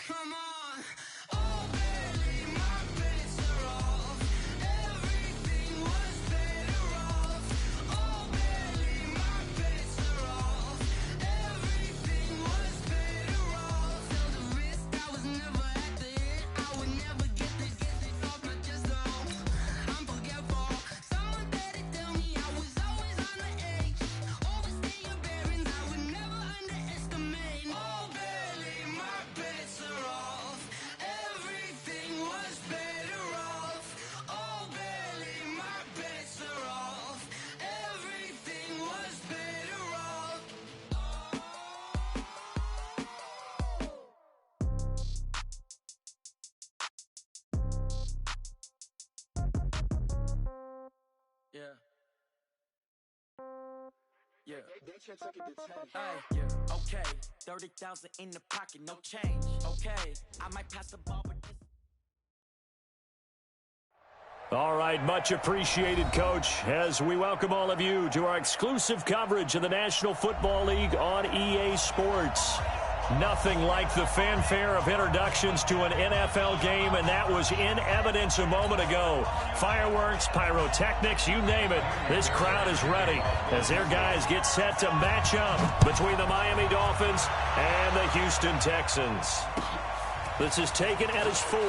Come on. Oh, barely my bets are off. Everything was better off. Oh, barely my bets are off. Everything was better off. Felt the risk, I was never at the hit. I would never get this off my chest though. I'm forgetful. Someone better tell me I was always on the edge. Overstay your bearings, I would never underestimate. Oh, barely my bets are off. Everything was better off. Oh, barely my bets are off. Everything was better off. Yeah. Yeah. Hey, yeah. Okay. 30,000 in the pocket, no change. Okay. I might pass the ball, but this. All right, much appreciated, Coach, as we welcome all of you to our exclusive coverage of the National Football League on EA Sports. Nothing like the fanfare of introductions to an NFL game, and that was in evidence a moment ago. Fireworks, pyrotechnics, you name it. This crowd is ready as their guys get set to match up between the Miami Dolphins and the Houston Texans. This is taken at his 4.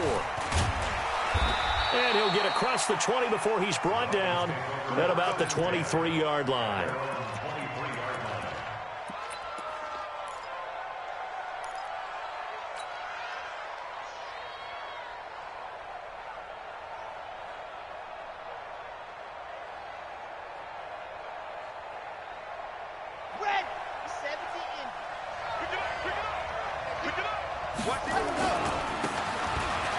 And he'll get across the 20 before he's brought down at about the 23-yard line. Red, 17.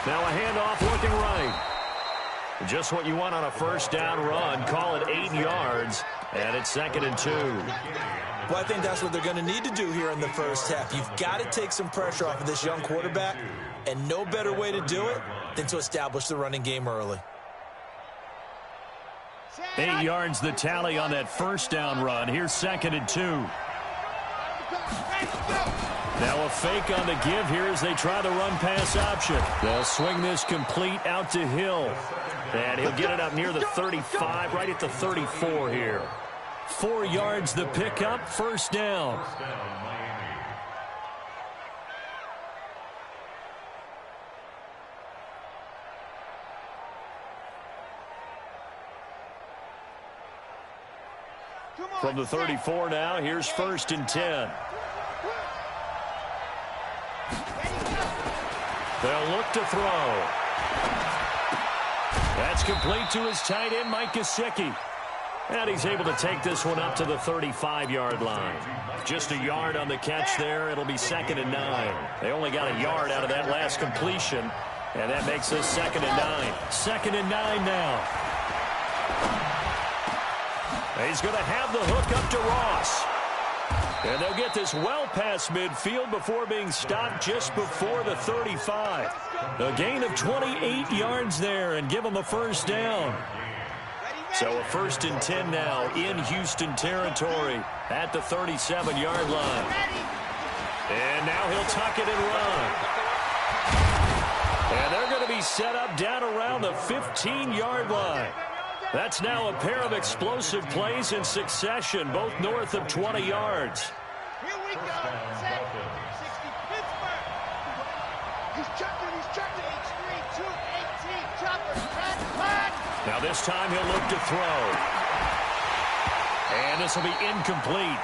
Now a handoff looking right. Just what you want on a first down run. Call it 8 yards, and it's 2nd and 2. Well, I think that's what they're going to need to do here in the first half. You've got to take some pressure off of this young quarterback, and no better way to do it than to establish the running game early. 8 yards the tally on that first down run. Here's 2nd and 2. Now a fake on the give here as they try the run-pass option. They'll swing this complete out to Hill. And he'll get it up near the 35, right at the 34 here. 4 yards the pickup, first down. From the 34 now, here's 1st and 10. They'll look to throw. That's complete to his tight end, Mike Gesicki. And he's able to take this one up to the 35-yard line. Just a yard on the catch there. It'll be 2nd and 9. They only got a yard out of that last completion, and that makes us 2nd and 9. 2nd and 9 now. He's going to have the hook up to Ross. And they'll get this well past midfield before being stopped just before the 35. A gain of 28 yards there and give them a first down. So a 1st and 10 now in Houston territory at the 37-yard line. And now he'll tuck it and run. And they're going to be set up down around the 15-yard line. That's now a pair of explosive plays in succession, both north of 20 yards. Here we go. Set. 60 Pittsburgh. He's chucking. It's 3, 2, 18. Chopper. Cut. Now this time he'll look to throw. And this will be incomplete.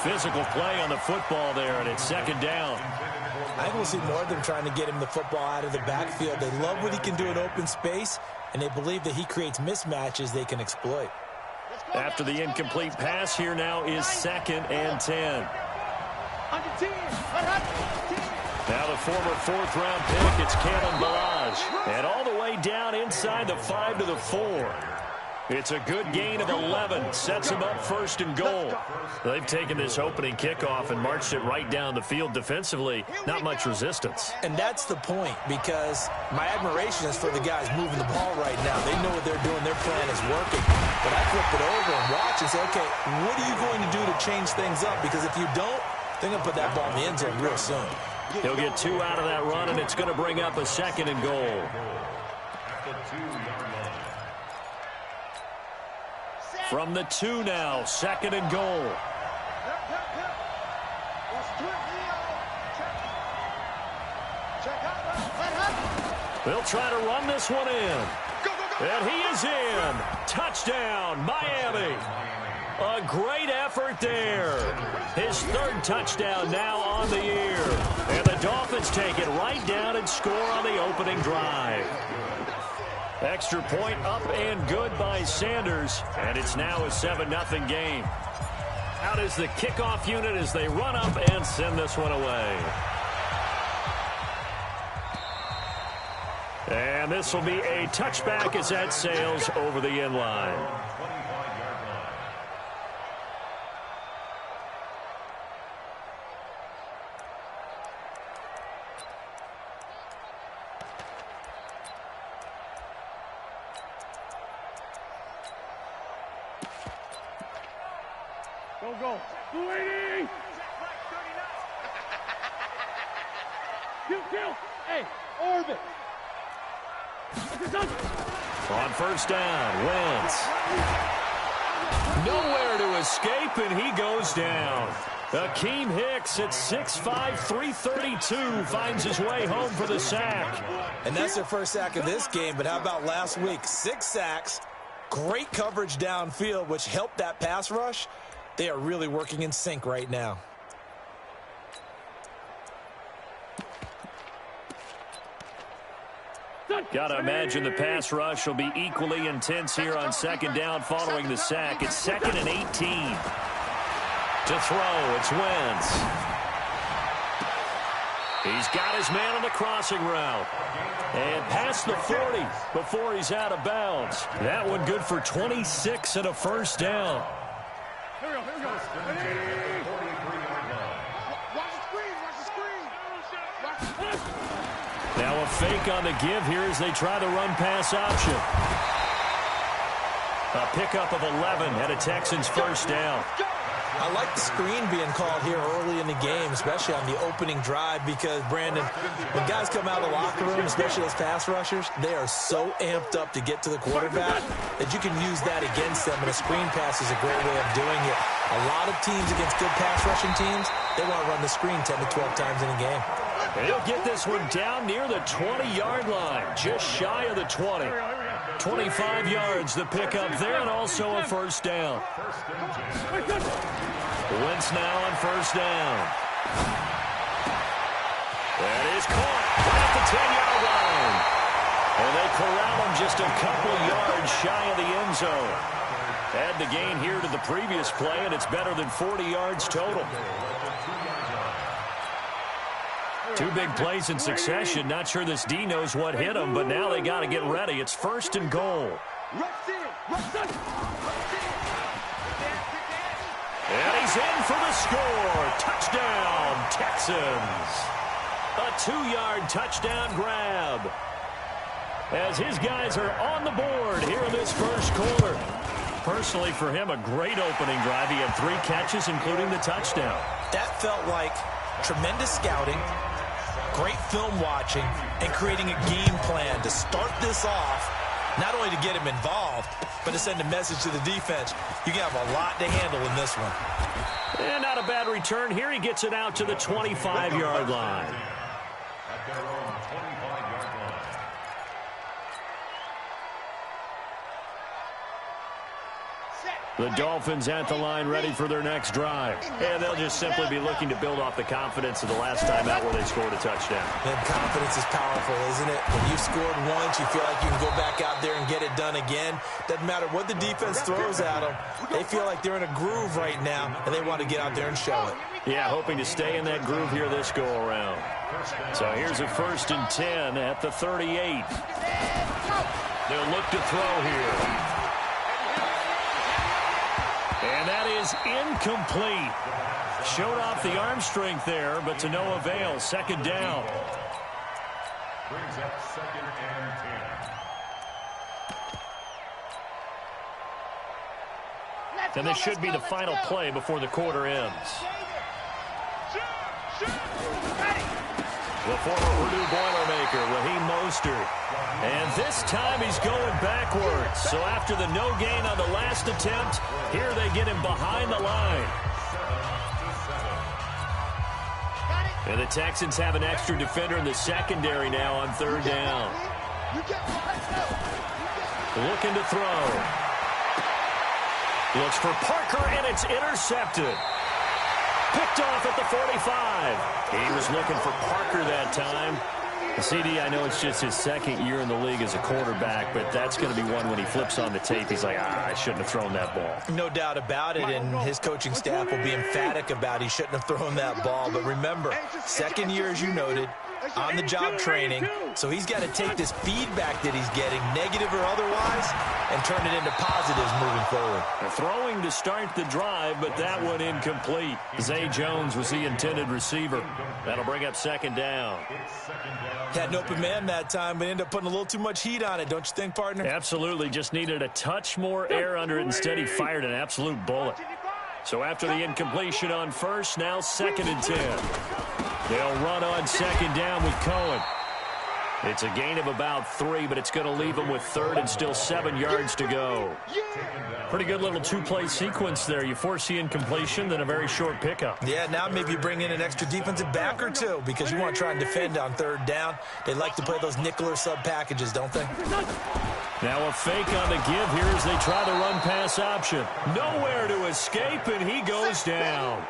Physical play on the football there, and it's 2nd down. I think we'll see more of them trying to get him the football out of the backfield. They love what he can do in open space, and they believe that he creates mismatches they can exploit. After the incomplete pass, here now is 2nd and 10. Now the former 4th-round pick, it's Kalen Ballage. And all the way down inside the 5 to the 4. It's a good gain of 11. Sets him up 1st and goal. They've taken this opening kickoff and marched it right down the field defensively. Not much resistance. And that's the point, because my admiration is for the guys moving the ball right now. They know what they're doing. Their plan is working. But I flip it over and watch and say, okay, what are you going to do to change things up? Because if you don't, they're going to put that ball in the end zone real soon. He'll get 2 out of that run, and it's going to bring up a 2nd and goal. From the 2 now, 2nd and goal. They'll try to run this one in. And he is in. Touchdown, Miami. A great effort there. His 3rd touchdown now on the year. And the Dolphins take it right down and score on the opening drive. Extra point up and good by Sanders. And it's now a 7-0 game. Out is the kickoff unit as they run up and send this one away. And this will be a touchback as that sails over the end line. Go. 280. Kill. Hey, orbit. On first down, Wentz. Nowhere to escape, and he goes down. Akeem Hicks at 6'5", 332 finds his way home for the sack. And that's their first sack of this game, but how about last week? 6 sacks, great coverage downfield, which helped that pass rush. They are really working in sync right now. Got to imagine the pass rush will be equally intense here on 2nd down following the sack. It's 2nd and 18. To throw, it's Wentz. He's got his man on the crossing route. And past the 40 before he's out of bounds. That one good for 26 and a first down. Here we go. Watch the screen. Now a fake on the give here as they try the run-pass option. A pickup of 11 at a Texans first down. I like the screen being called here early in the game, especially on the opening drive, because, Brandon, when guys come out of the locker room, especially as pass rushers, they are so amped up to get to the quarterback that you can use that against them, and a screen pass is a great way of doing it. A lot of teams against good pass rushing teams, they want to run the screen 10 to 12 times in a game. He'll get this one down near the 20-yard line, just shy of the 20. 25 yards, the pickup there, and also a first down. Wentz now on first down. That is caught right at the 10-yard line. And they corral him just a couple yards shy of the end zone. Add the gain here to the previous play, and it's better than 40 yards total. 2 big plays in succession. Not sure this D knows what hit him, but now they got to get ready. It's 1st and goal. And he's in for the score. Touchdown, Texans. A 2-yard touchdown grab. As his guys are on the board here in this first quarter. Personally, for him, a great opening drive. He had 3 catches, including the touchdown. That felt like tremendous scouting, great film watching, and creating a game plan to start this off, not only to get him involved, but to send a message to the defense. You can have a lot to handle in this one. And not a bad return here. He gets it out to the 25-yard line. The Dolphins at the line ready for their next drive. And they'll just simply be looking to build off the confidence of the last time out where they scored a touchdown. And confidence is powerful, isn't it? When you've scored once, you feel like you can go back out there and get it done again. Doesn't matter what the defense throws at them. They feel like they're in a groove right now, and they want to get out there and show it. Yeah, hoping to stay in that groove here this go-around. So here's a 1st and 10 at the 38. They'll look to throw here. And that is incomplete. Showed off the arm strength there, but to no avail. 2nd down. Brings up 2nd and 10. And this should be the final play before the quarter ends. the former Purdue Boilermaker, Raheem Mostert. And this time he's going backwards. So after the no gain on the last attempt, here they get him behind the line. And the Texans have an extra defender in the secondary now on third down. Looking to throw. Looks for Parker, and it's intercepted. Picked off at the 45. He was looking for Parker that time. CD, I know it's just his second year in the league as a quarterback, but that's going to be one when he flips on the tape. He's like, I shouldn't have thrown that ball. No doubt about it, and his coaching staff will be emphatic about he shouldn't have thrown that ball. But remember, second year, as you noted, on-the-job training, so he's got to take this feedback that he's getting, negative or otherwise, and turn it into positives moving forward. Throwing to start the drive, but that one incomplete. Zay Jones was the intended receiver. That'll bring up second down. Had an open man that time, but ended up putting a little too much heat on it, don't you think, partner? Absolutely. Just needed a touch more air under it. Instead, he fired an absolute bullet. So after the incompletion on first, now 2nd and 10. They'll run on second down with Cohen. It's a gain of about 3, but it's going to leave them with third and still 7 yards to go. Pretty good little two-play sequence there. You force the incompletion, then a very short pickup. Yeah, now maybe you bring in an extra defensive back or two because you want to try and defend on third down. They like to play those nickel or sub packages, don't they? Now a fake on the give here as they try the run-pass option. Nowhere to escape, and he goes down.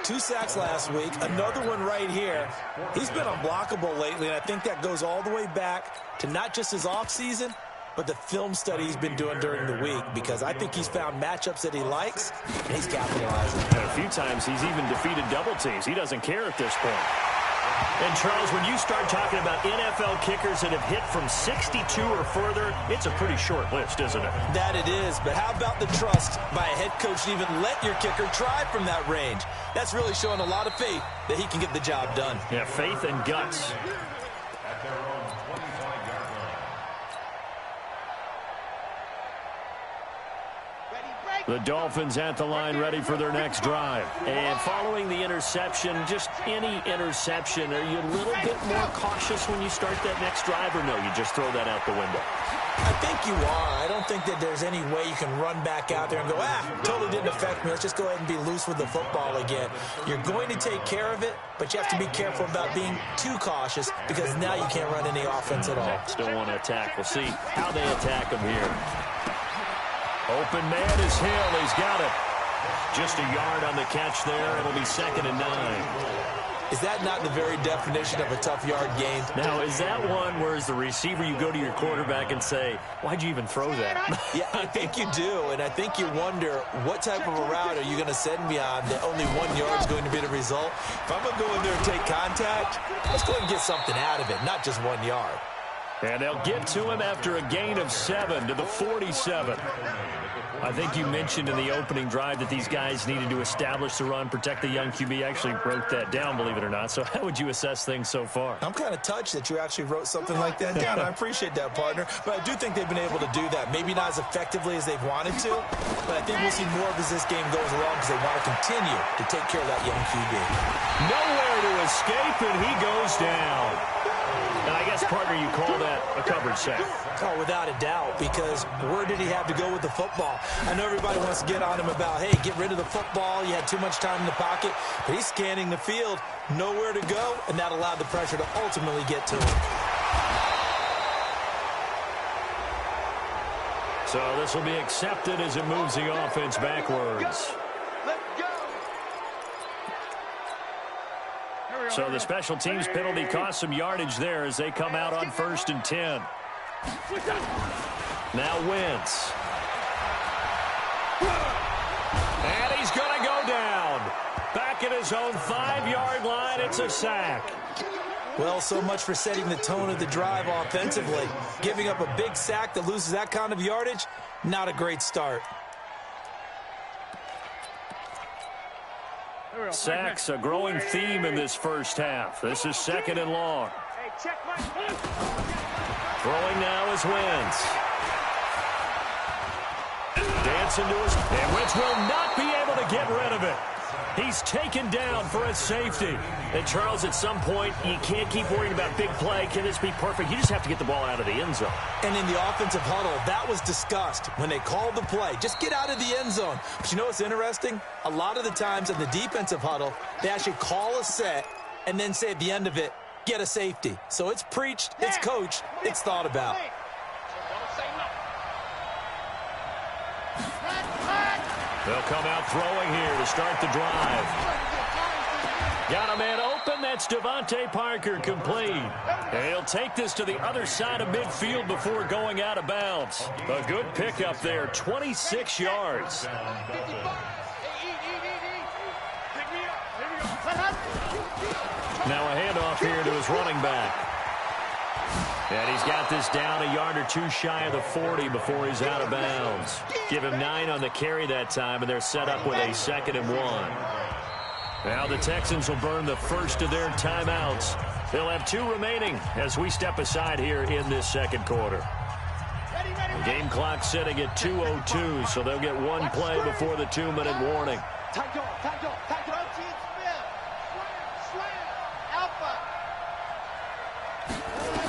2 sacks last week, another one right here. He's been unblockable lately, and I think that goes all the way back to not just his offseason, but the film study he's been doing during the week, because I think he's found matchups that he likes, and he's capitalizing. And a few times he's even defeated double teams. He doesn't care at this point. And, Charles, when you start talking about NFL kickers that have hit from 62 or further, it's a pretty short list, isn't it? That it is, but how about the trust by a head coach to even let your kicker try from that range? That's really showing a lot of faith that he can get the job done. Yeah, faith and guts. The Dolphins at the line, ready for their next drive. And following the interception, just any interception, are you a little bit more cautious when you start that next drive, or no, you just throw that out the window? I think you are. I don't think that there's any way you can run back out there and go, totally didn't affect me. Let's just go ahead and be loose with the football again. You're going to take care of it, but you have to be careful about being too cautious because now you can't run any offense at all. Still want to attack. We'll see how they attack him here. Open man is Hill. He's got it. Just a yard on the catch there. It'll be 2nd and 9. Is that not the very definition of a tough yard gain? Now, is that one where as the receiver you go to your quarterback and say, why'd you even throw that? Yeah, I think you do, and I think you wonder what type of a route are you going to send me on that only 1 yard is going to be the result? If I'm going to go in there and take contact, let's go ahead and get something out of it, not just 1 yard. And they'll get to him after a gain of 7 to the 47. I think you mentioned in the opening drive that these guys needed to establish the run, protect the young QB. Actually wrote that down, believe it or not. So how would you assess things so far? I'm kind of touched that you actually wrote something like that down. I appreciate that, partner. But I do think they've been able to do that. Maybe not as effectively as they've wanted to, but I think we'll see more of as this game goes along because they want to continue to take care of that young QB. Nowhere to escape, and he goes down. And I guess, partner, you call that a coverage sack. Oh, without a doubt, because where did he have to go with the football? I know everybody wants to get on him about, hey, get rid of the football. You had too much time in the pocket. But he's scanning the field, nowhere to go, and that allowed the pressure to ultimately get to him. So this will be accepted as it moves the offense backwards. So the special teams penalty cost some yardage there as they come out on 1st and 10. Now Wentz. And he's going to go down. Back at his own 5-yard line, it's a sack. Well, so much for setting the tone of the drive offensively. Giving up a big sack that loses that kind of yardage, not a great start. Sacks, a growing theme in this first half. This is 2nd and long. Throwing now is Wentz. Dancing to his... And Wentz will not be able to get rid of it. He's taken down for a safety. And, Charles, at some point, you can't keep worrying about big play. Can this be perfect? You just have to get the ball out of the end zone. And in the offensive huddle, that was discussed when they called the play. Just get out of the end zone. But you know what's interesting? A lot of the times in the defensive huddle, they actually call a set and then say at the end of it, get a safety. So it's preached, it's coached, it's thought about. They'll come out throwing here to start the drive. Got a man open. That's Devontae Parker, complete. And he'll take this to the other side of midfield before going out of bounds. A good pickup there, 26 yards. Now a handoff here to his running back. And he's got this down a yard or two shy of the 40 before he's out of bounds. Give him 9 on the carry that time, and they're set up with a 2nd and 1. Now the Texans will burn the first of their timeouts. They'll have 2 remaining as we step aside here in this second quarter. The game clock setting at 2:02, so they'll get 1 play before the 2-minute warning.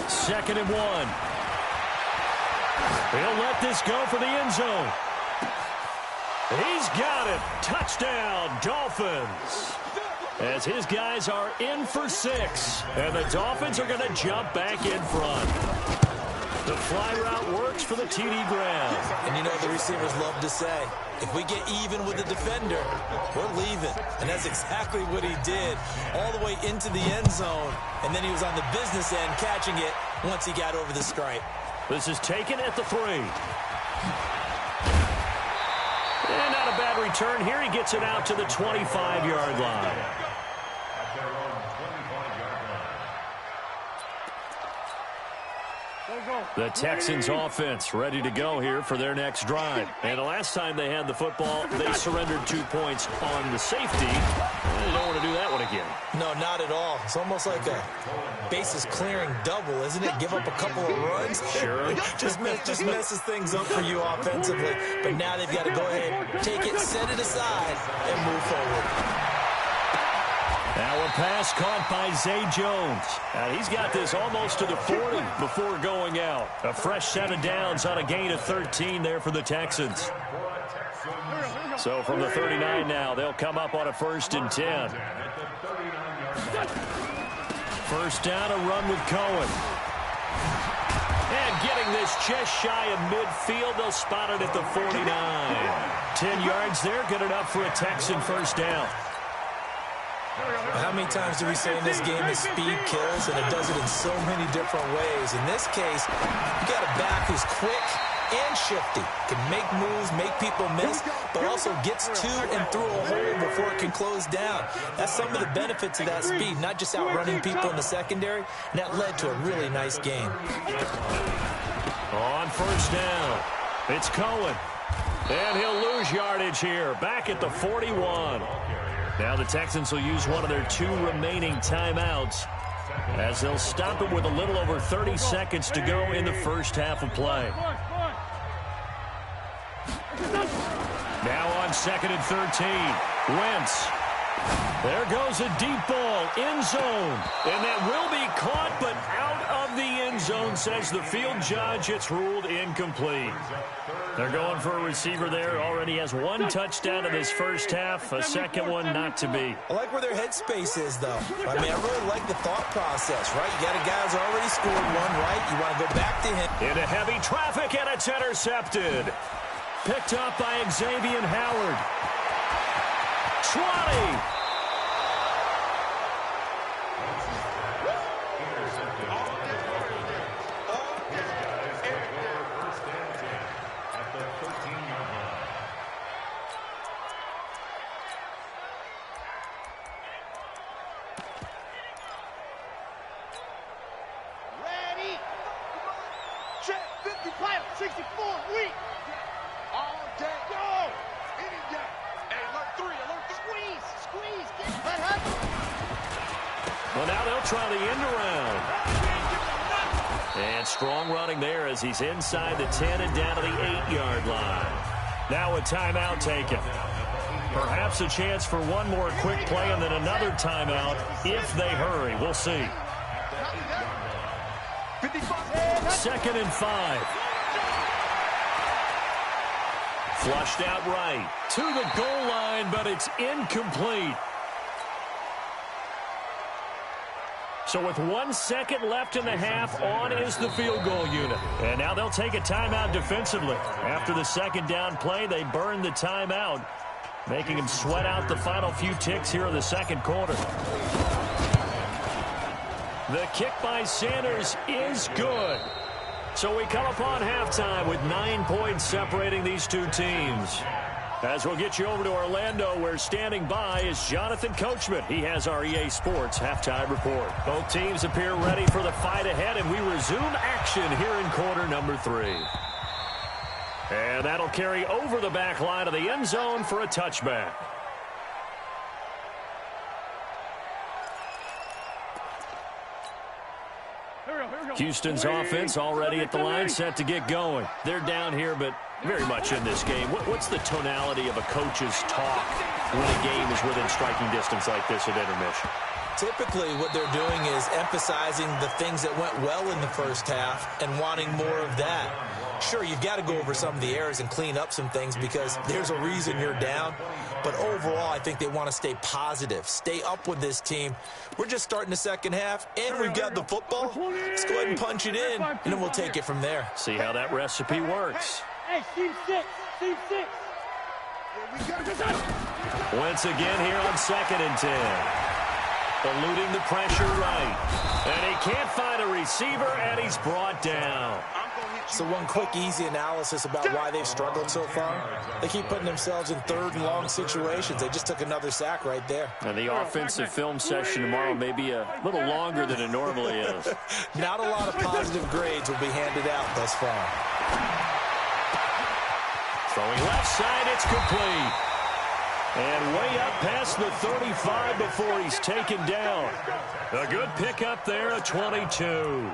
Second and 1. He'll let this go for the end zone. He's got it. Touchdown, Dolphins. As his guys are in for 6. And the Dolphins are going to jump back in front. The fly route works for the TD Graham. And you know what the receivers love to say? If we get even with the defender, we're leaving. And that's exactly what he did. All the way into the end zone. And then he was on the business end catching it once he got over the stripe. This is taken at the 3. And not a bad return here. He gets it out to the 25-yard line. The Texans offense ready to go here for their next drive. And the last time they had the football, they surrendered 2 points on the safety. They don't want to do that one again. No, not at all. It's almost like a bases clearing double, isn't it? Give up a couple of runs. Sure. just messes things up for you offensively. But now they've got to go ahead, take it, set it aside, and move forward. Now a pass caught by Zay Jones. He's got this almost to the 40 before going out. A fresh set of downs on a gain of 13 there for the Texans. So from the 39 now, they'll come up on a 1st and 10. First down, a run with Cohen. And getting this just shy of midfield, they'll spot it at the 49. 10 yards there, good enough for a Texan first down. How many times do we say in this game that speed kills, and it does it in so many different ways? In this case, you got a back who's quick and shifty, can make moves, make people miss, but also gets to and through a hole before it can close down. That's some of the benefits of that speed, not just outrunning people in the secondary, and that led to a really nice game. On first down, it's Cohen. And he'll lose yardage here, back at the 41. Now the Texans will use one of their 2 remaining timeouts as they'll stop it with a little over 30 seconds to go in the first half of play. Now on 2nd and 13, Wentz. There goes a deep ball, end zone. And that will be caught, but out of the end zone, says the field judge. It's ruled incomplete. They're going for a receiver there. Already has 1 touchdown in this first half. A second one not to be. I like where their headspace is, though. I mean, I really like the thought process, right? You got a guy who's already scored 1, right? You want to go back to him. Into heavy traffic, and it's intercepted. Picked up by Xavier Howard. 20. Well, now they'll try the end around. And strong running there as he's inside the 10 and down to the 8-yard line. Now a timeout taken. Perhaps a chance for one more quick play and then another timeout if they hurry. We'll see. 2nd and 5. Flushed out right to the goal line, but it's incomplete. So with 1 second left in the half, on is the field goal unit. And now they'll take a timeout defensively. After the 2nd down play, they burn the timeout, making them sweat out the final few ticks here in the 2nd quarter. The kick by Sanders is good. So we come upon halftime with 9 points separating these two teams. As we'll get you over to Orlando, where standing by is Jonathan Coachman. He has our EA Sports halftime report. Both teams appear ready for the fight ahead, and we resume action here in quarter number 3. And that'll carry over the back line of the end zone for a touchback. Houston's offense already at the line, set to get going. They're down here, but very much in this game. What's the tonality of a coach's talk when a game is within striking distance like this at intermission? Typically, what they're doing is emphasizing the things that went well in the first half and wanting more of that. Sure, you've got to go over some of the errors and clean up some things because there's a reason you're down. But overall, I think they want to stay positive, stay up with this team. We're just starting the 2nd half, and we've got the football. Let's go ahead and punch it in, and then we'll take it from there. See how that recipe works. Hey, team 6, team 6. Once again here on 2nd and 10. Eluding the pressure right. And he can't find a receiver, and he's brought down. So one quick, easy analysis about why they've struggled so far. They keep putting themselves in 3rd and long situations. They just took another sack right there. And the offensive film session tomorrow may be a little longer than it normally is. Not a lot of positive grades will be handed out thus far. Throwing left side, it's complete. And way up past the 35 before he's taken down. A good pickup there, a 22.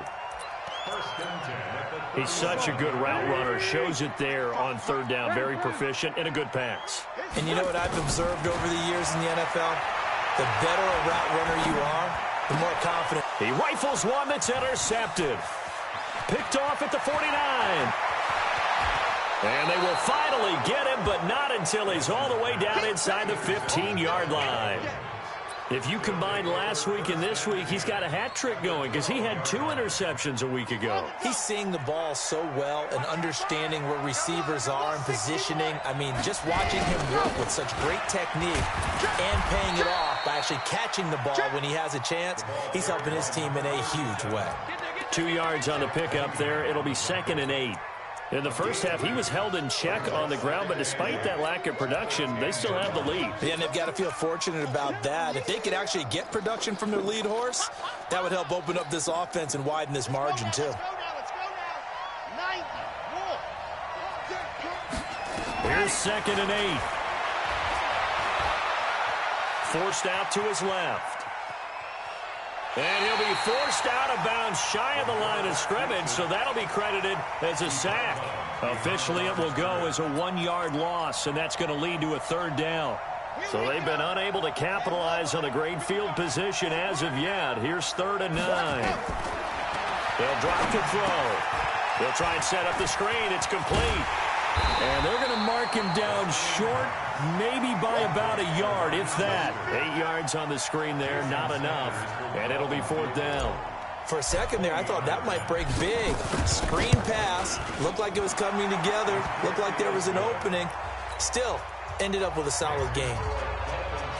He's such a good route runner. Shows it there on 3rd down. Very proficient and a good pass. And you know what I've observed over the years in the NFL? The better a route runner you are, the more confident. He rifles one that's intercepted. Picked off at the 49. And they will finally get him, but not until he's all the way down inside the 15-yard line. If you combine last week and this week, he's got a hat trick going because he had 2 interceptions a week ago. He's seeing the ball so well and understanding where receivers are and positioning. I mean, just watching him work with such great technique and paying it off by actually catching the ball when he has a chance, he's helping his team in a huge way. 2 yards on the pickup there. It'll be 2nd and 8. In the first half, he was held in check on the ground, but despite that lack of production, they still have the lead. Yeah, and they've got to feel fortunate about that. If they could actually get production from their lead horse, that would help open up this offense and widen this margin, too. Let's go now. 90. Here's 2nd and 8. Forced out to his left. And he'll be forced out of bounds shy of the line of scrimmage, so that'll be credited as a sack. Officially, it will go as a 1-yard loss, and that's going to lead to a 3rd down. So they've been unable to capitalize on a great field position as of yet. Here's 3rd and 9. They'll drop to throw. They'll try and set up the screen. It's complete. And they're going to mark him down short, maybe by about a yard, if that. 8 yards on the screen there, not enough. And it'll be 4th down. For a second there, I thought that might break big. Screen pass. Looked like it was coming together. Looked like there was an opening. Still, ended up with a solid game.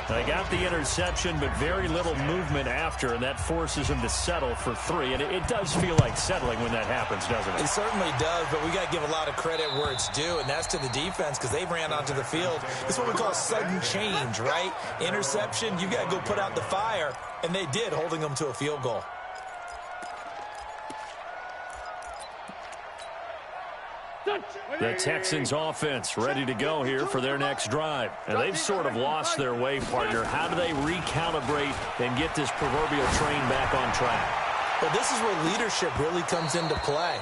They got the interception, but very little movement after, and that forces him to settle for 3. And it does feel like settling when that happens, doesn't it? It certainly does, but we got to give a lot of credit where it's due, and that's to the defense because they ran onto the field. It's what we call sudden change, right? Interception, you got to go put out the fire, and they did, holding them to a field goal. The Texans offense ready to go here for their next drive. And they've sort of lost their way, partner. How do they recalibrate and get this proverbial train back on track? Well, this is where leadership really comes into play.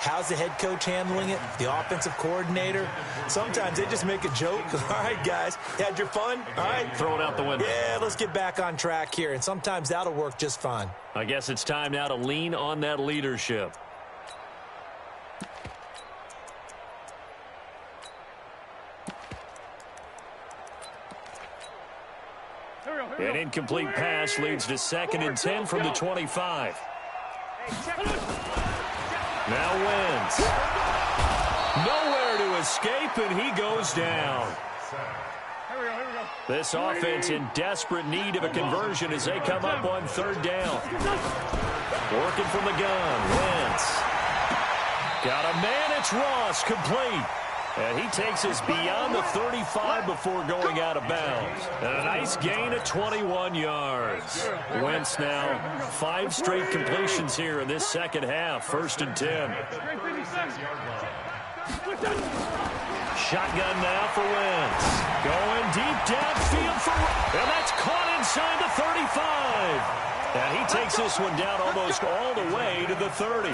How's the head coach handling it? The offensive coordinator? Sometimes they just make a joke. All right, guys, had your fun? All right. Throw it out the window. Yeah, let's get back on track here, and sometimes that'll work just fine. I guess it's time now to lean on that leadership. An incomplete pass leads to 2nd and 10 from the 25. Now Wentz. Nowhere to escape, and he goes down. This offense in desperate need of a conversion as they come up on 3rd down. Working from the gun, Wentz. Got a man, it's Ross, complete. And he takes us beyond the 35 before going out of bounds. And a nice gain of 21 yards. Wentz now 5 straight completions here in this second half. 1st and 10. Shotgun now for Wentz. Going deep downfield for... And that's caught inside the 35. And he takes this one down almost all the way to the 30.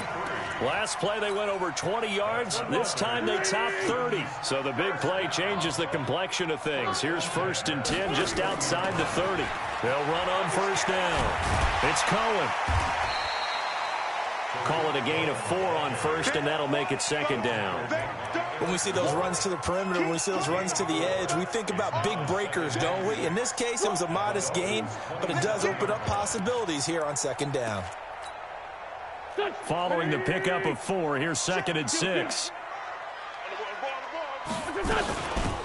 Last play, they went over 20 yards. This time, they topped 30. So the big play changes the complexion of things. Here's 1st and 10 just outside the 30. They'll run on 1st down. It's Cohen. Call it a gain of 4 on 1st, and that'll make it 2nd down. When we see those runs to the perimeter, when we see those runs to the edge, we think about big breakers, don't we? In this case, it was a modest gain, but it does open up possibilities here on 2nd down. Following the pickup of 4, here's 2nd and 6.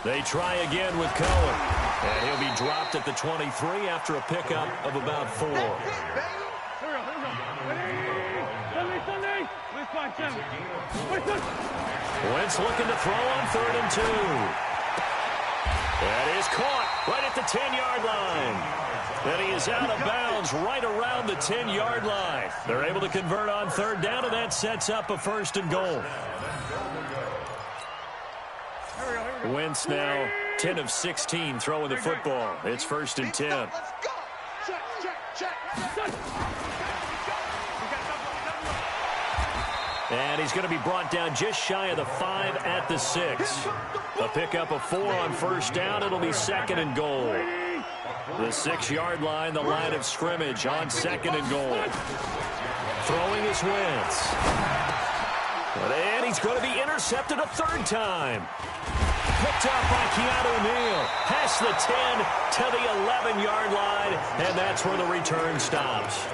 They try again with Cohen. And he'll be dropped at the 23 after a pickup of about 4. Wentz looking to throw on 3rd and 2. That is caught right at the 10-yard line. And he is out of bounds right around the 10-yard line. They're able to convert on 3rd down, and that sets up a 1st and goal. Wentz now 10 of 16 throwing the football. It's 1st and 10. Let's go. Check. And he's going to be brought down just shy of the 5 at the 6. A pickup of 4 on 1st down. It'll be 2nd and goal. The 6-yard line, the line of scrimmage on 2nd and goal. Throwing is Wentz. And he's going to be intercepted a 3rd time. Picked up by Keanu Neal. Past the 10 to the 11-yard line, and that's where the return stops.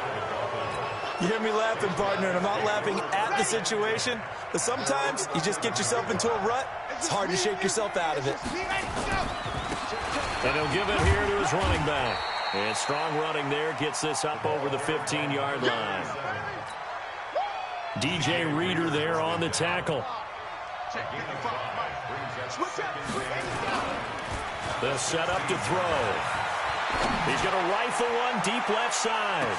You hear me laughing, partner, and I'm not laughing at the situation, but sometimes you just get yourself into a rut. It's hard to shake yourself out of it. And he'll give it here to his running back. And strong running there gets this up over the 15-yard line. DJ Reader there on the tackle. The setup to throw. He's going to rifle one deep left side.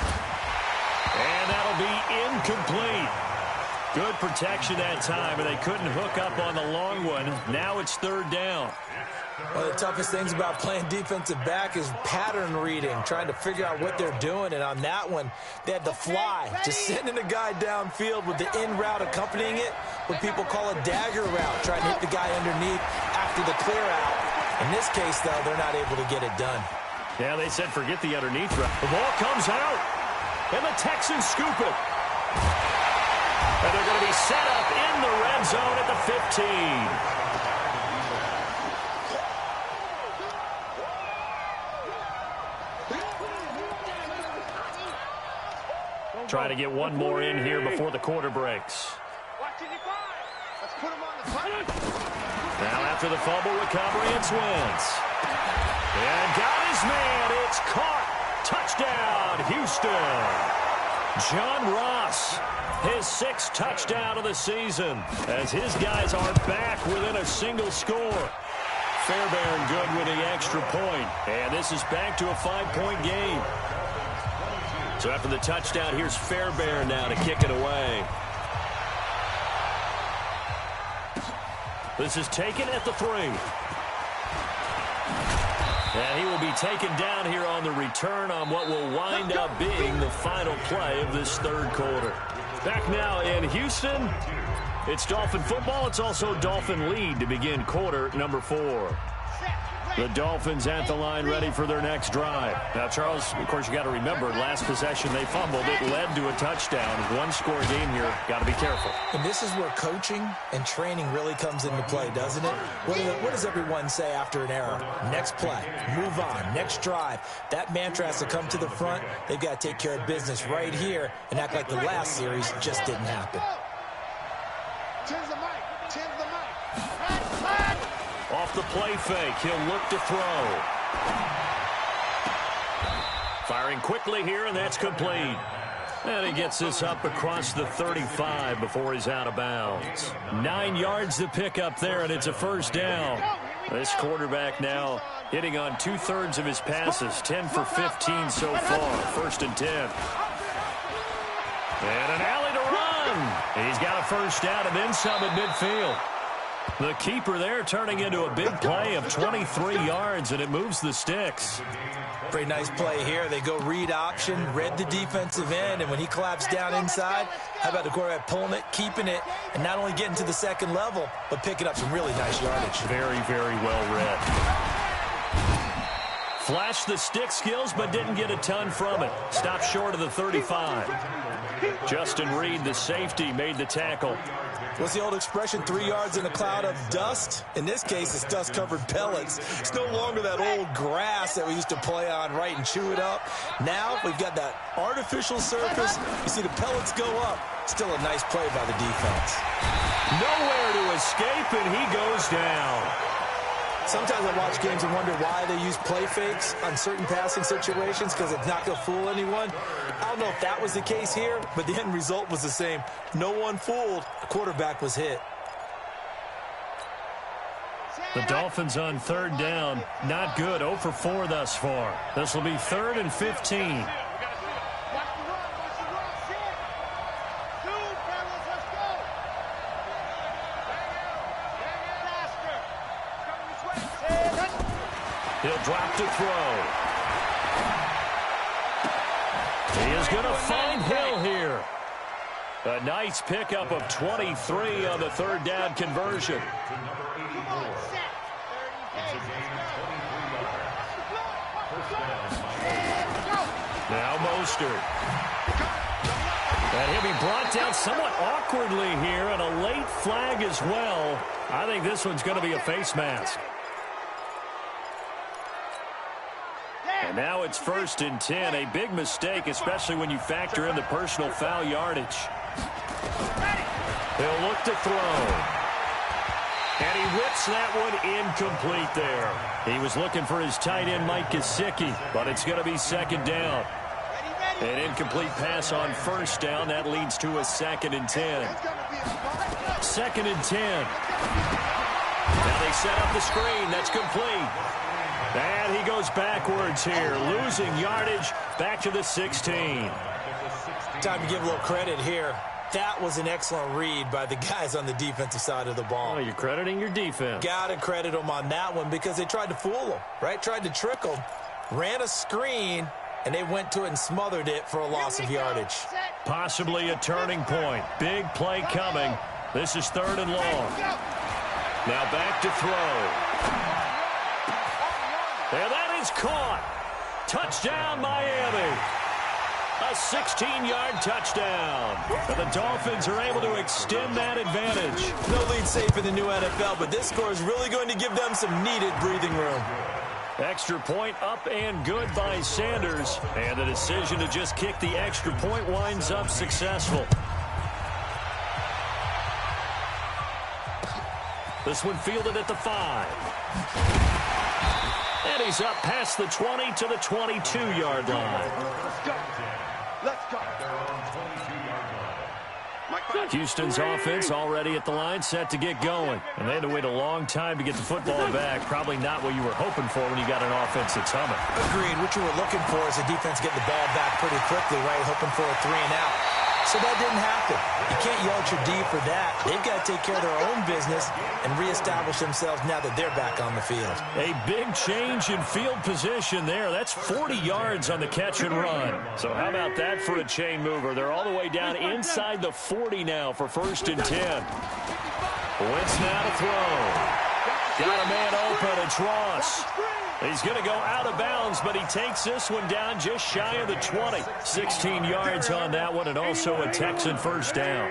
And that'll be incomplete. Good protection that time, and they couldn't hook up on the long one. Now it's 3rd down. One of the toughest things about playing defensive back is pattern reading, trying to figure out what they're doing. And on that one, they had to fly, just sending a guy downfield with the in route accompanying it, what people call a dagger route, trying to hit the guy underneath after the clear out. In this case, though, they're not able to get it done. Yeah, they said forget the underneath route. The ball comes out, and the Texans scoop it. And they're going to be set up in the red zone at the 15. Try to get one more in here before the quarter breaks. Let's put him on the front. Now after the fumble recovery, it's Wentz. And got his man. It's caught. Touchdown, Houston. John Ross, his 6th touchdown of the season, as his guys are back within a single score. Fairbairn good with the extra point. And this is back to a 5-point game. So after the touchdown, here's Fairbairn now to kick it away. This is taken at the 3. And he will be taken down here on the return on what will wind up being the final play of this 3rd quarter. Back now in Houston, It's Dolphin football. It's also Dolphin lead to begin quarter number 4. The Dolphins at the line ready for their next drive. Now, Charles, of course, you got to remember, last possession they fumbled. It led to a touchdown. One-score game here. Got to be careful. And this is where coaching and training really comes into play, doesn't it? What does everyone say after an error? Next play, move on, next drive. That mantra has to come to the front. They've got to take care of business right here and act like the last series just didn't happen. Tens the mic. Tens the mic. Off the play fake, he'll look to throw. Firing quickly here, and that's complete. And he gets this up across the 35 before he's out of bounds. 9 yards to pick up there, and it's a first down. This quarterback now hitting on 2/3 of his passes, 10 for 15 so far. First and 10. And an alley to run. He's got a first down and then some at midfield. The keeper there turning into a big play of 23 yards, and it moves the sticks. Pretty nice play here. They go read option, read the defensive end, and when he collapsed down inside, how about the quarterback pulling it, keeping it, and not only getting to the second level, but picking up some really nice yardage. Very, very well read. Flashed the stick skills, but didn't get a ton from it. Stopped short of the 35. Justin Reed, the safety, made the tackle. What's the old expression, 3 yards in a cloud of dust? In this case, it's dust-covered pellets. It's no longer that old grass that we used to play on, right, and chew it up. Now we've got that artificial surface. You see the pellets go up. Still a nice play by the defense. Nowhere to escape, and he goes down. Sometimes I watch games and wonder why they use play fakes on certain passing situations, because it's not going to fool anyone. I don't know if that was the case here, but the end result was the same. No one fooled. The quarterback was hit. The Dolphins on third down. Not good. 0 for 4 thus far. This will be 3rd and 15. He'll drop to throw. He is going to find Hill here. A nice pickup of 23 on the third down conversion. Now Mostert. And he'll be brought down somewhat awkwardly here, and a late flag as well. I think this one's going to be a face mask. And now it's 1st and 10. A big mistake, especially when you factor in the personal foul yardage. He'll look to throw. And he whips that one incomplete there. He was looking for his tight end, Mike Gesicki, but it's going to be 2nd down. An incomplete pass on 1st down. That leads to a 2nd and 10. 2nd and 10. Now they set up the screen. That's complete. And he goes backwards here, losing yardage back to the 16. Time to give a little credit here. That was an excellent read by the guys on the defensive side of the ball. Oh, you're crediting your defense. Got to credit them on that one because they tried to fool them, right? Tried to trick them, ran a screen, and they went to it and smothered it for a loss of yardage. Possibly a turning point. Big play coming. This is 3rd and long. Now back to throw. And that is caught. Touchdown, Miami. A 16-yard touchdown. And the Dolphins are able to extend that advantage. No lead safe in the new NFL, but this score is really going to give them some needed breathing room. Extra point up and good by Sanders. And the decision to just kick the extra point winds up successful. This one fielded at the 5. And he's up past the 20 to the 22-yard line. Let's go. Houston's offense already at the line, set to get going. And they had to wait a long time to get the football back. Probably not what you were hoping for when you got an offense that's humming. Agreed. What you were looking for is the defense getting the ball back pretty quickly, right? Hoping for a 3 and out. So that didn't happen. You can't yell at your D for that. They've got to take care of their own business and reestablish themselves now that they're back on the field. A big change in field position there. That's 40 yards on the catch and run. So how about that for a chain mover? They're all the way down inside the 40 now for 1st and 10. Wentz now to throw. Got a man open. It's Ross. He's going to go out of bounds, but he takes this one down just shy of the 20. 16 yards on that one, and also a Texan first down.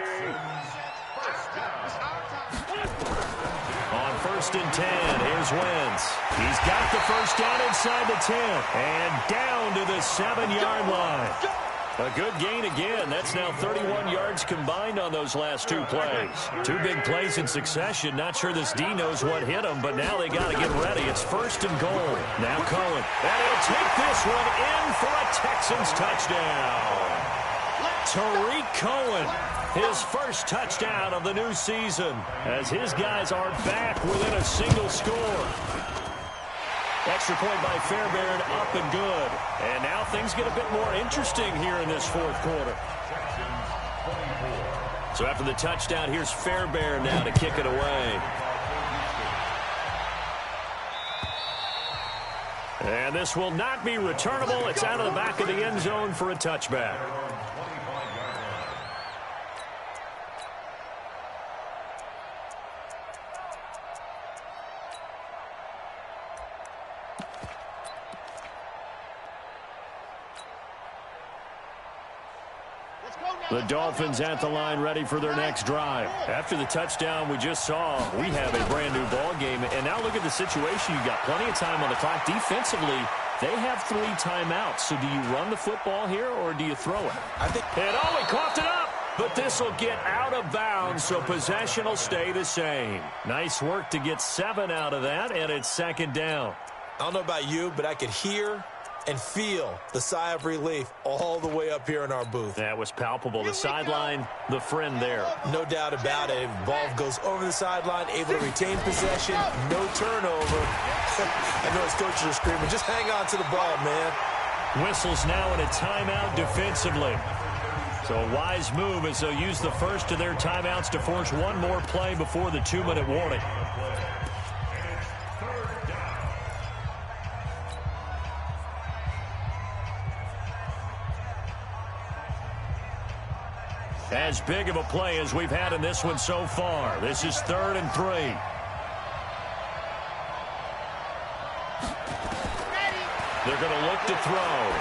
On 1st and 10, here's Wentz. He's got the first down inside the 10, and down to the 7-yard line. A good gain again. That's now 31 yards combined on those last 2 plays. 2 big plays in succession. Not sure this D knows what hit him, but now they got to get ready. It's 1st and goal. Now Cohen. And he'll take this one in for a Texans touchdown. Tariq Cohen, his first touchdown of the new season, as his guys are back within a single score. Extra point by Fairbairn, up and good. And now things get a bit more interesting here in this 4th quarter. So after the touchdown, here's Fairbairn now to kick it away. And this will not be returnable. It's out of the back of the end zone for a touchback. The Dolphins at the line ready for their next drive. After the touchdown we just saw, we have a brand new ball game. And now look at the situation. You've got plenty of time on the clock. Defensively, they have 3 timeouts. So do you run the football here or do you throw it? And he coughed it up. But this will get out of bounds, so possession will stay the same. Nice work to get 7 out of that, and it's 2nd down. I don't know about you, but I could hear and feel the sigh of relief all the way up here in our booth. That was palpable. The sideline, the friend there. No doubt about it. Ball goes over the sideline, able to retain possession, no turnover. I know his coaches are screaming, just hang on to the ball, man. Whistles now in a timeout defensively. So a wise move as they'll use the first of their timeouts to force one more play before the 2-minute warning. As big of a play as we've had in this one so far. This is 3rd and 3. They're going to look to throw.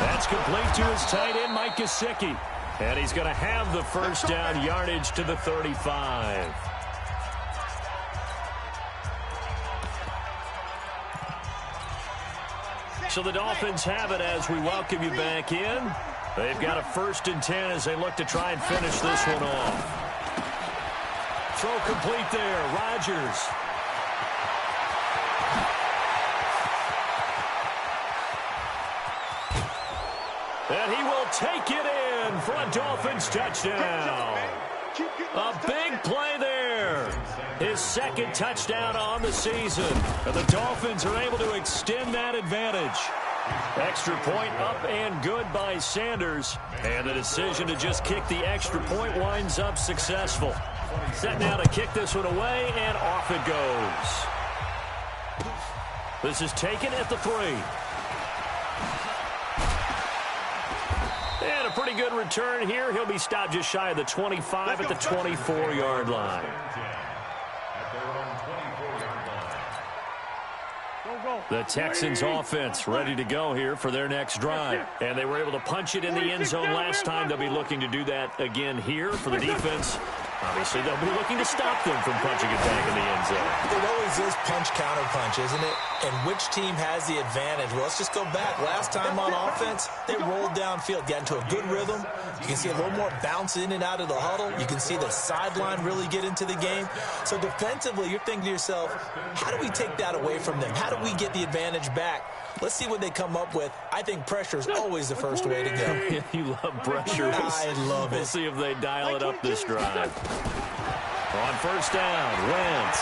That's complete to his tight end, Mike Gesicki. And he's going to have the first down, yardage to the 35. So the Dolphins have it as we welcome you back in. They've got a 1st and 10 as they look to try and finish this one off. Throw complete there. Rodgers. And he will take it in for a Dolphins touchdown. A big play there. His 2nd touchdown on the season. And the Dolphins are able to extend that advantage. Extra point up and good by Sanders. And the decision to just kick the extra point winds up successful. Set now to kick this one away, and off it goes. This is taken at the 3. And a pretty good return here. He'll be stopped just shy of the 25 at the 24-yard line. The Texans offense ready to go here for their next drive. And they were able to punch it in the end zone last time. They'll be looking to do that again here for the defense. Obviously, they'll be looking to stop them from punching it back in the end zone. It always is punch-counter-punch, isn't it? And which team has the advantage? Well, let's just go back. Last time on offense, they rolled downfield, got into a good rhythm. You can see a little more bounce in and out of the huddle. You can see the sideline really get into the game. So defensively, you're thinking to yourself, how do we take that away from them? How do we get the advantage back? Let's see what they come up with. I think pressure is always the first way to go. You love pressure. I love it. We'll see if they dial it up this drive. On 1st down, Wentz.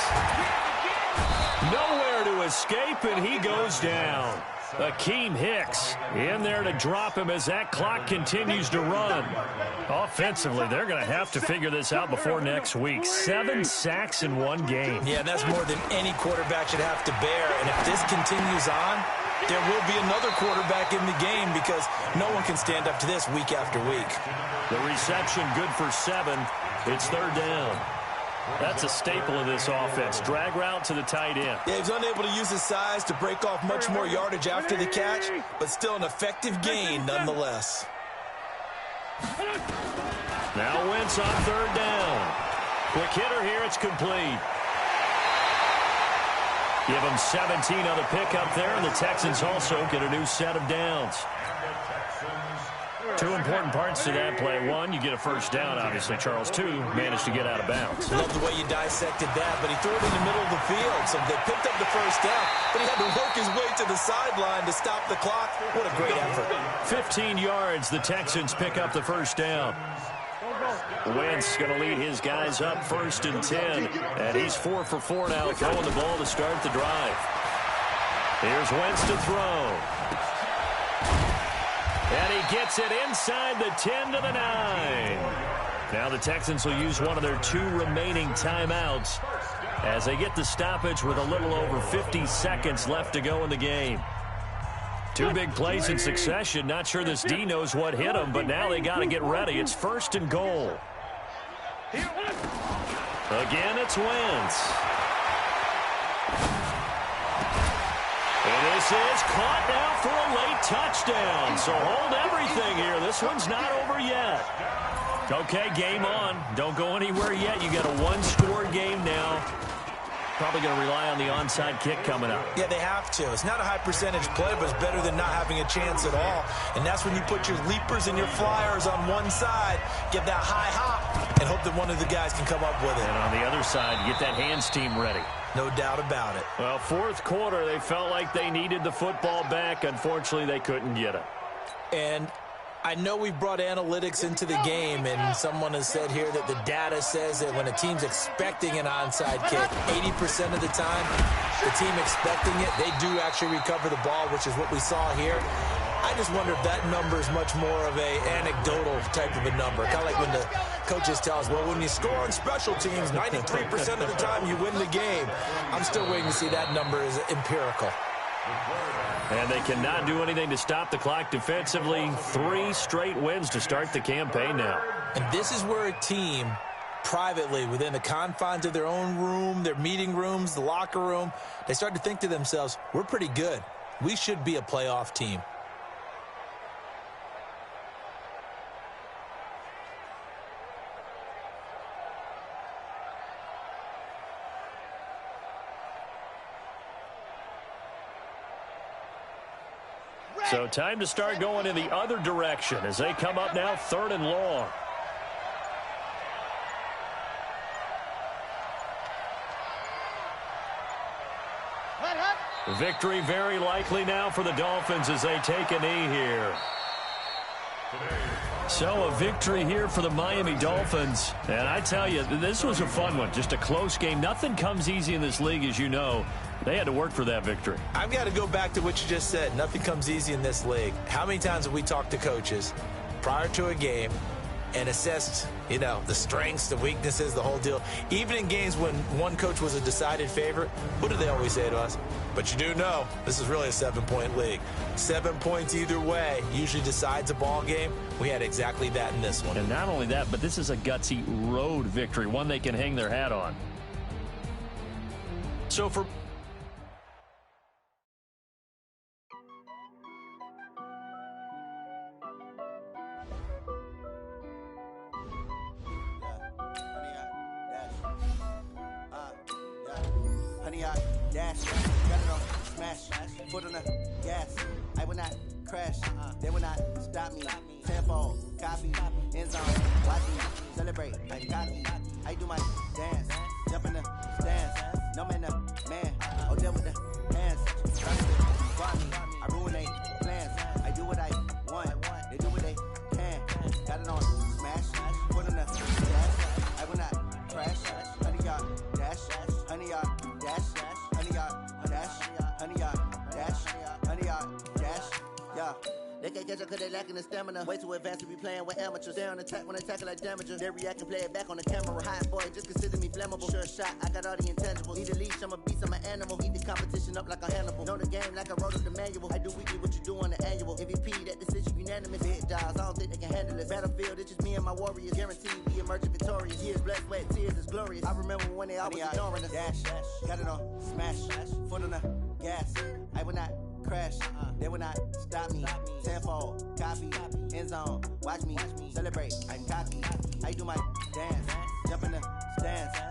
Nowhere to escape, and he goes down. Akeem Hicks in there to drop him as that clock continues to run. Offensively, they're going to have to figure this out before next week. 7 sacks in one game. Yeah, and that's more than any quarterback should have to bear. And if this continues on, there will be another quarterback in the game because no one can stand up to this week after week. The reception good for 7. It's 3rd down. That's a staple of this offense. Drag route to the tight end. Yeah, he's unable to use his size to break off much more yardage after the catch, but still an effective gain nonetheless. Now Wentz on 3rd down. Quick hitter here. It's complete. Give them 17 on the pickup there, and the Texans also get a new set of downs. 2 important parts to that play. 1, you get a first down, obviously. Charles, 2, managed to get out of bounds. Love the way you dissected that, but he threw it in the middle of the field. So they picked up the first down, but he had to work his way to the sideline to stop the clock. What a great effort. 15 yards, the Texans pick up the first down. Wentz going to lead his guys up 1st and 10. And he's 4 for 4 now, throwing the ball to start the drive. Here's Wentz to throw. And he gets it inside the 10 to the 9. Now the Texans will use one of their 2 remaining timeouts as they get the stoppage with a little over 50 seconds left to go in the game. 2 big plays in succession. Not sure this D knows what hit him, but now they got to get ready. It's 1st and goal. Again, it's Wentz. And this is caught now for a late touchdown. So hold everything here. This one's not over yet. Okay, game on. Don't go anywhere yet. You got a 1-score game now. Probably going to rely on the onside kick coming up. Yeah, they have to. It's not a high percentage play, but it's better than not having a chance at all. And that's when you put your leapers and your flyers on one side, get that high hop, and hope that one of the guys can come up with it. And on the other side, get that hands team ready. No doubt about it. Well, 4th quarter, they felt like they needed the football back. Unfortunately, they couldn't get it. And I know we've brought analytics into the game, and someone has said here that the data says that when a team's expecting an onside kick, 80% of the time, the team expecting it, they do actually recover the ball, which is what we saw here. I just wonder if that number is much more of a anecdotal type of a number. Kind of like when the coaches tell us, well, when you score on special teams, 93% of the time you win the game. I'm still waiting to see that number is empirical. And they cannot do anything to stop the clock defensively. 3 straight wins to start the campaign now. And this is where a team privately, within the confines of their own room, their meeting rooms, the locker room, they start to think to themselves, we're pretty good. We should be a playoff team. So time to start going in the other direction as they come up now 3rd and long. Victory very likely now for the Dolphins as they take a knee here. So a victory here for the Miami Dolphins. And I tell you, this was a fun one. Just a close game. Nothing comes easy in this league, as you know. They had to work for that victory. I've got to go back to what you just said. Nothing comes easy in this league. How many times have we talked to coaches prior to a game and assessed, you know, the strengths, the weaknesses, the whole deal? Even in games when one coach was a decided favorite, what do they always say to us? But you do know this is really a 7-point league. 7 points either way usually decides a ball game. We had exactly that in this one. And not only that, but this is a gutsy road victory, one they can hang their hat on. So for dash, got it on, smash, foot on the gas. I will not crash, they will not stop me. Tempo, copy, end zone, watch me celebrate. I copy, I do my dance, jump in the stands. No man, the man, oh deal with the hands. Got me, I ruin they plans. I do what I want, they do what they can. Got it on, smash, foot on the gas. I will not crash, 100-yard dash, 100-yard dash. 100-yard dash, 100-yard dash, 100-yard catch up cause they lacking the stamina. Way too advanced to be playing with amateurs. Stay on attack when they tackle like damager. They react and play it back on the camera. Hot boy, just consider me flammable. Sure shot, I got all the intangibles. Need a leash, I'm a beast, I'm an animal. Eat the competition up like a Hannibal. Know the game like I wrote up the manual. I do weekly what you do on the annual. MVP, that decision unanimous. Big dogs, I don't think they can handle it. Battlefield, it's just me and my warriors. Guaranteed we emerging victorious. Years, blood, sweat, tears, it's glorious. I remember when they always ignoring us. Dash, got it on, smash, foot on the gas. I will not crash, they will not stop me. Tenfold, copy, end zone, watch me celebrate. I'm cocky, I do my dance, jump in the stands.